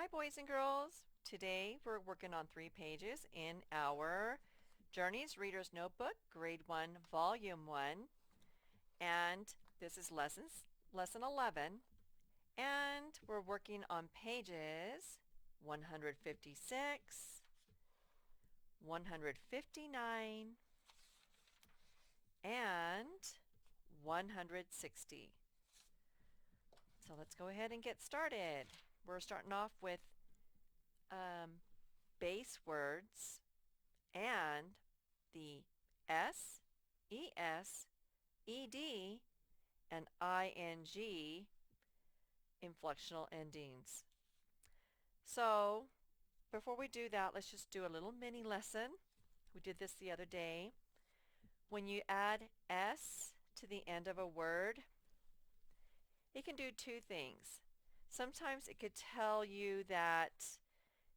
Hi boys and girls. Today we're working on 3 pages in our Journeys Reader's Notebook, Grade 1, Volume 1. And this is Lesson 11. And we're working on pages 156, 159, and 160. So let's go ahead and get started. We're starting off with um, base words and the S, ES, ED, and ING inflectional endings. So before we do that, let's just do a little mini lesson. We did this the other day. When you add S to the end of a word, it can do two things. Sometimes it could tell you that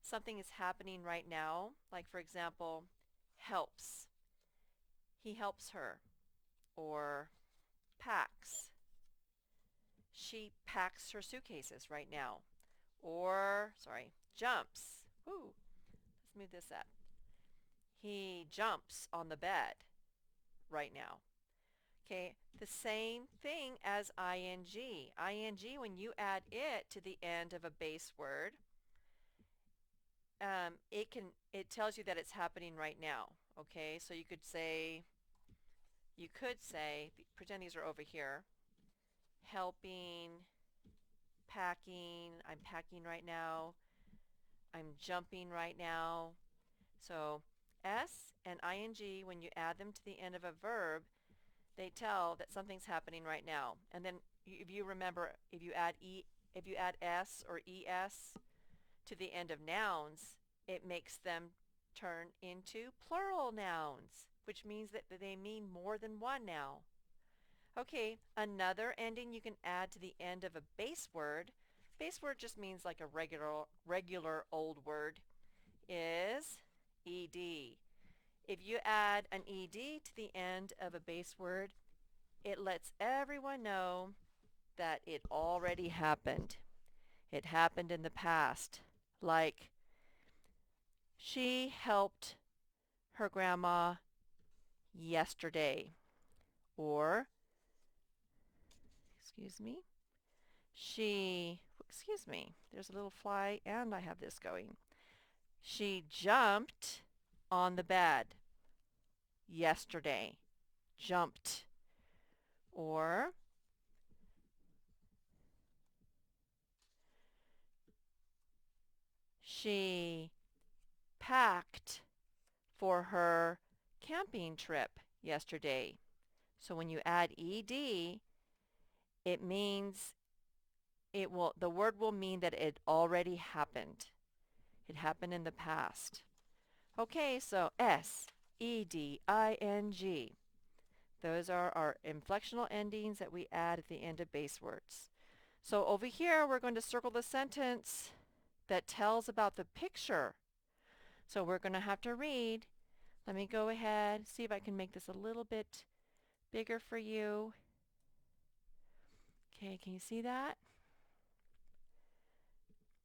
something is happening right now, like for example, helps. He helps her. Or packs. She packs her suitcases right now. Or, sorry, jumps. Ooh, let's move this up. He jumps on the bed right now. Okay, the same thing as ing. ing, when you add it to the end of a base word, it tells you that it's happening right now. Okay, so you could say, pretend these are over here, helping, packing, I'm packing right now, I'm jumping right now. So S and ing, when you add them to the end of a verb, they tell that something's happening right now. And then if you remember, if you add S or es to the end of nouns, it makes them turn into plural nouns, which means that they mean more than one now. Okay, another ending you can add to the end of a base word. Base word just means like a regular old word, is ed. If you add an ed to the end of a base word, it lets everyone know that it already happened. It happened in the past. Like, she helped her grandma yesterday. Or, excuse me, there's a little fly and I have this going. She jumped on the bed yesterday. Jumped. Or she packed for her camping trip yesterday. So when you add ed, it means the word will mean that it already happened. It happened in the past. Okay, so S, E, D, I, N, G. Those are our inflectional endings that we add at the end of base words. So over here, we're going to circle the sentence that tells about the picture. So we're going to have to read. Let me go ahead, see if I can make this a little bit bigger for you. Okay, can you see that?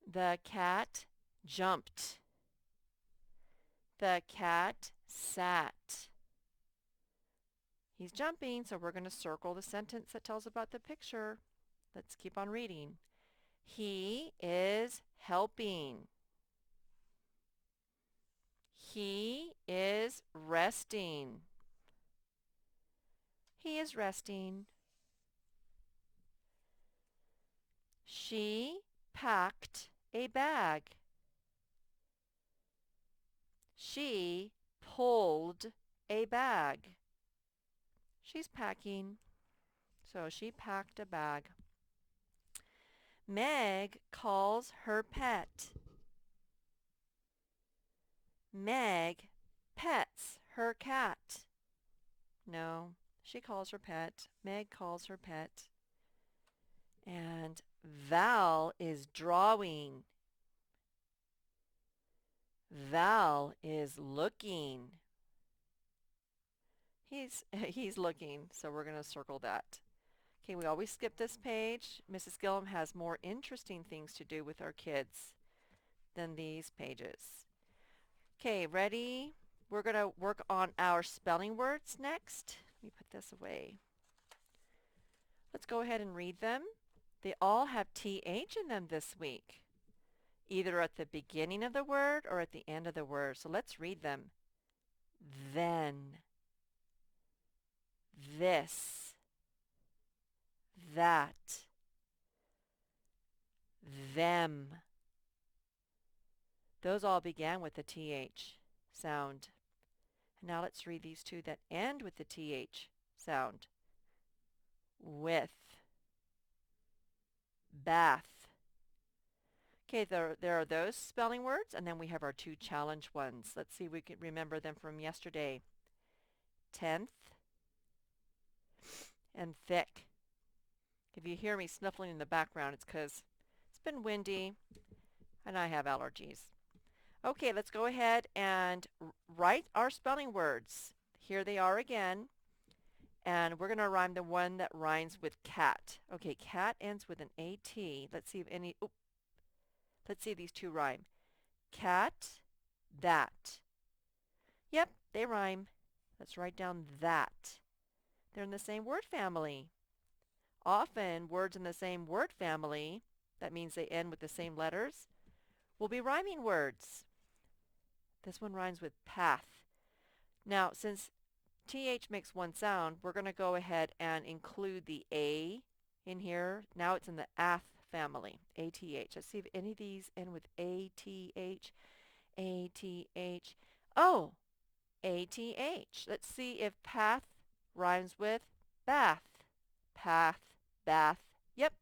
The cat jumped. The cat sat. He's jumping, so we're going to circle the sentence that tells about the picture. Let's keep on reading. He is helping. He is resting. He is resting. She packed a bag. She pulled a bag. She's packing. So she packed a bag. Meg calls her pet. Meg pets her cat. No, she calls her pet. Meg calls her pet. And Val is drawing. Val is looking. He's looking, so we're going to circle that. Okay, we always skip this page. Mrs. Gillum has more interesting things to do with our kids. than these pages. Okay, ready? We're going to work on our spelling words next. Let me put this away. Let's go ahead and read them. They all have TH in them this week, either at the beginning of the word or at the end of the word. So let's read them. Then, this, that, them. Those all began with the TH sound. Now let's read these two that end with the TH sound. With, bath. Okay, there are those spelling words, and then we have our two challenge ones. Let's see if we can remember them from yesterday. Tenth and thick. If you hear me snuffling in the background, it's because it's been windy and I have allergies. Okay, let's go ahead and write our spelling words. Here they are again. And we're going to rhyme the one that rhymes with cat. Okay, cat ends with an A-T. Let's see if let's see if these two rhyme. Cat, that. Yep, they rhyme. Let's write down that. They're in the same word family. Often, words in the same word family, that means they end with the same letters, will be rhyming words. This one rhymes with path. Now, since TH makes one sound, we're going to go ahead and include the A in here. Now it's in the ath family, A-T-H. Let's see if any of these end with A-T-H, A-T-H. Oh, A-T-H. Let's see if path rhymes with bath. Path, bath. Yep,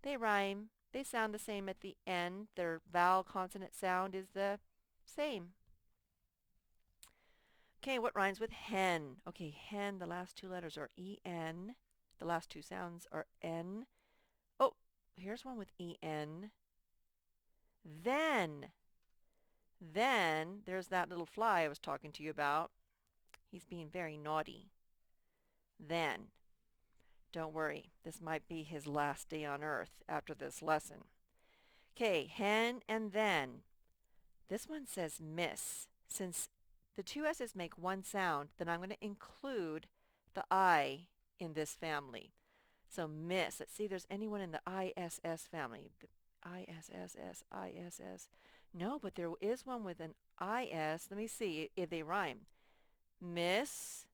they rhyme. They sound the same at the end. Their vowel consonant sound is the same. Okay, what rhymes with hen? Okay, hen, the last two letters are E-N. The last two sounds are N. Oh, here's one with E-N. Then. Then, there's that little fly I was talking to you about. He's being very naughty. Then. Don't worry, this might be his last day on earth after this lesson. Okay, hen and then. This one says miss. Since the two S's make one sound, then I'm going to include the I in this family. So miss. Let's see if there's anyone in the ISS family. ISSS, ISS. No, but there is one with an IS. Let me see if they rhyme. Miss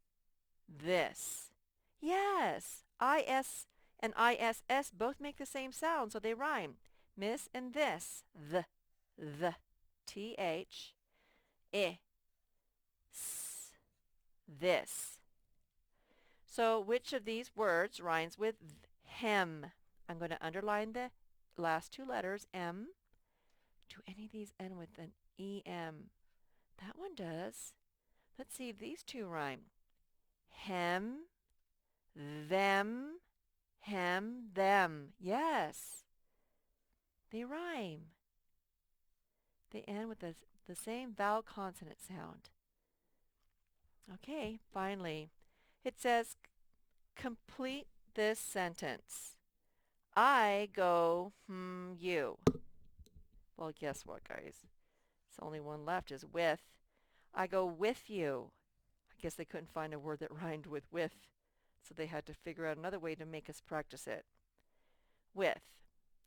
this. Yes, IS and ISS both make the same sound, so they rhyme. Miss and this. The. TH. I. S. This. So which of these words rhymes with hem? I'm going to underline the last two letters, M. Do any of these end with an EM? That one does. Let's see if these two rhyme. Hem, them, hem, them. Yes, they rhyme. They end with the same vowel consonant sound. Okay, finally, it says, complete this sentence. I go, you. Well, guess what, guys? It's only one left is with. I go with you. I guess they couldn't find a word that rhymed with, so they had to figure out another way to make us practice it. With.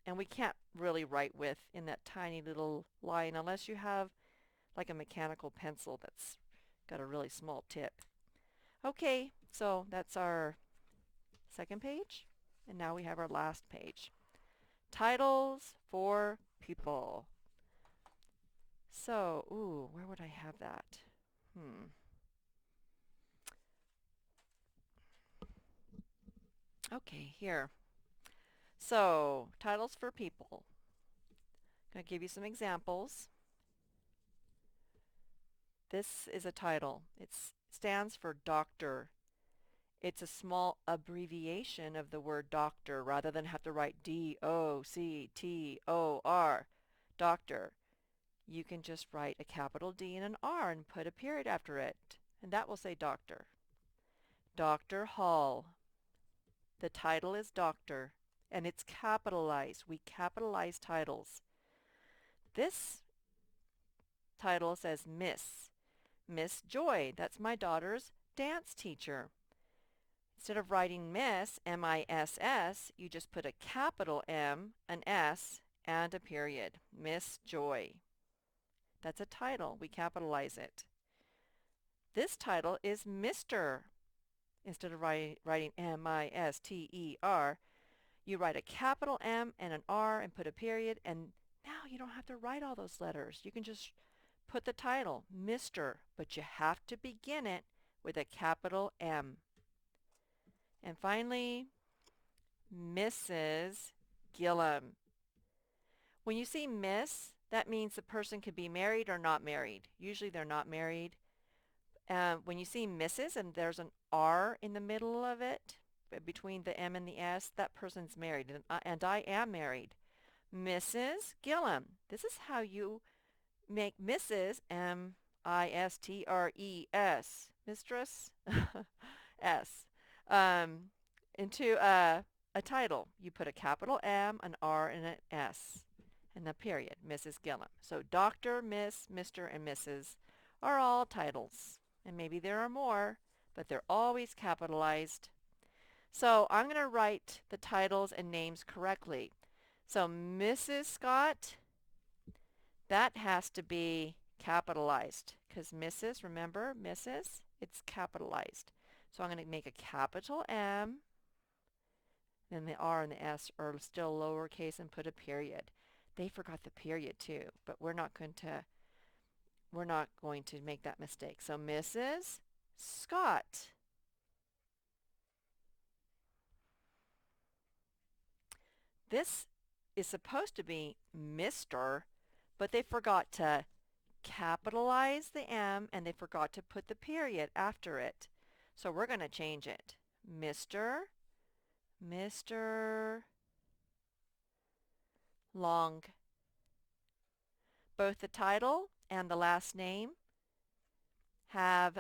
And we can't really write with in that tiny little line unless you have like a mechanical pencil that's got a really small tip. Okay, so that's our second page. And now we have our last page. Titles for people. So, where would I have that? Okay, here. So, titles for people. I'm going to give you some examples. This is a title. It stands for doctor. It's a small abbreviation of the word doctor rather than have to write D-O-C-T-O-R, doctor. You can just write a capital D and an R and put a period after it, and that will say doctor. Dr. Hall. The title is doctor, and it's capitalized. We capitalize titles. this title says Miss. Miss Joy, that's my daughter's dance teacher. Instead of writing Miss, M-I-S-S, you just put a capital M, an S, and a period. Miss Joy. That's a title. We capitalize it. This title is Mr. Instead of writing M-I-S-T-E-R, you write a capital M and an R and put a period, and now you don't have to write all those letters. You can just put the title, Mr., but you have to begin it with a capital M. And finally, Mrs. Gillum. When you see Miss, that means the person could be married or not married. Usually they're not married. When you see Mrs. and there's an R in the middle of it, between the M and the S, that person's married, and I am married. Mrs. Gillum. This is how you make Mrs. M-I-S-T-R-E-S, mistress, S, into a title. You put a capital M, an R, and an S, and a period, Mrs. Gillum. So Dr., Miss, Mr., and Mrs. are all titles. And maybe there are more, but they're always capitalized. So I'm going to write the titles and names correctly. So Mrs. Scott, that has to be capitalized because Mrs., remember, Mrs., it's capitalized. So I'm going to make a capital M, then the R and the S are still lowercase, and put a period. They forgot the period too, but we're not going to make that mistake. So Mrs. Scott. This is supposed to be Mr., but they forgot to capitalize the M and they forgot to put the period after it. So we're going to change it. Mr. Long. Both the title and the last name have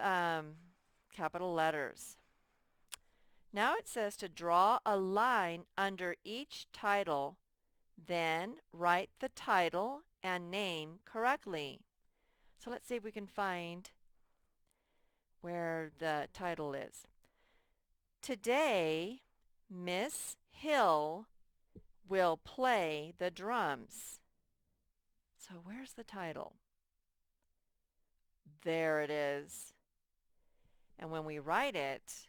capital letters. Now it says to draw a line under each title, then write the title and name correctly. So let's see if we can find where the title is. Today, Miss Hill will play the drums. So where's the title? There it is. And when we write it,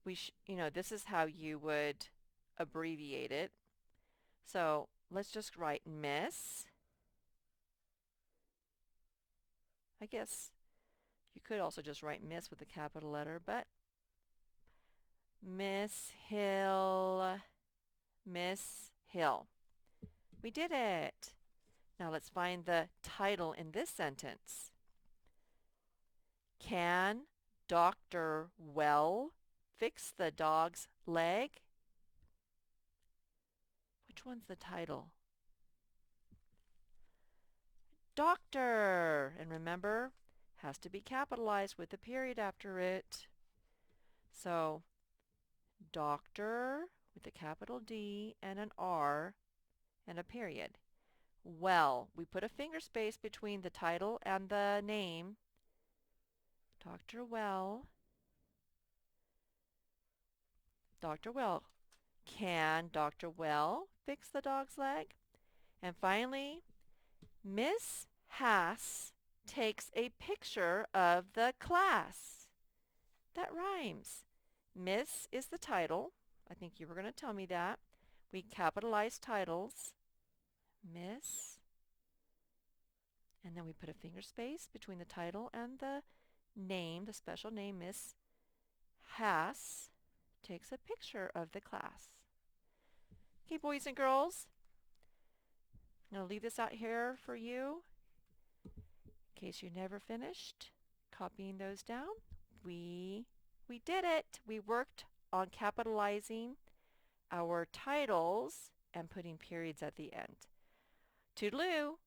this is how you would abbreviate it. So let's just write Miss. I guess you could also just write Miss with a capital letter, but Miss Hill. Miss Hill. We did it. Now let's find the title in this sentence. Can Dr. Well fix the dog's leg? Which one's the title? Doctor. And remember, has to be capitalized with a period after it. So, doctor with a capital D and an R and a period. Well, we put a finger space between the title and the name. Dr. Well. Dr. Well. Can Dr. Well fix the dog's leg? And finally, Miss Haas takes a picture of the class. That rhymes. Miss is the title. I think you were going to tell me that. We capitalize titles. Miss. And then we put a finger space between the title and the name, the special name. Miss Haas takes a picture of the class. Okay, boys and girls. I'm going to leave this out here for you in case you never finished copying those down. We did it. We worked on capitalizing our titles and putting periods at the end. Toodaloo!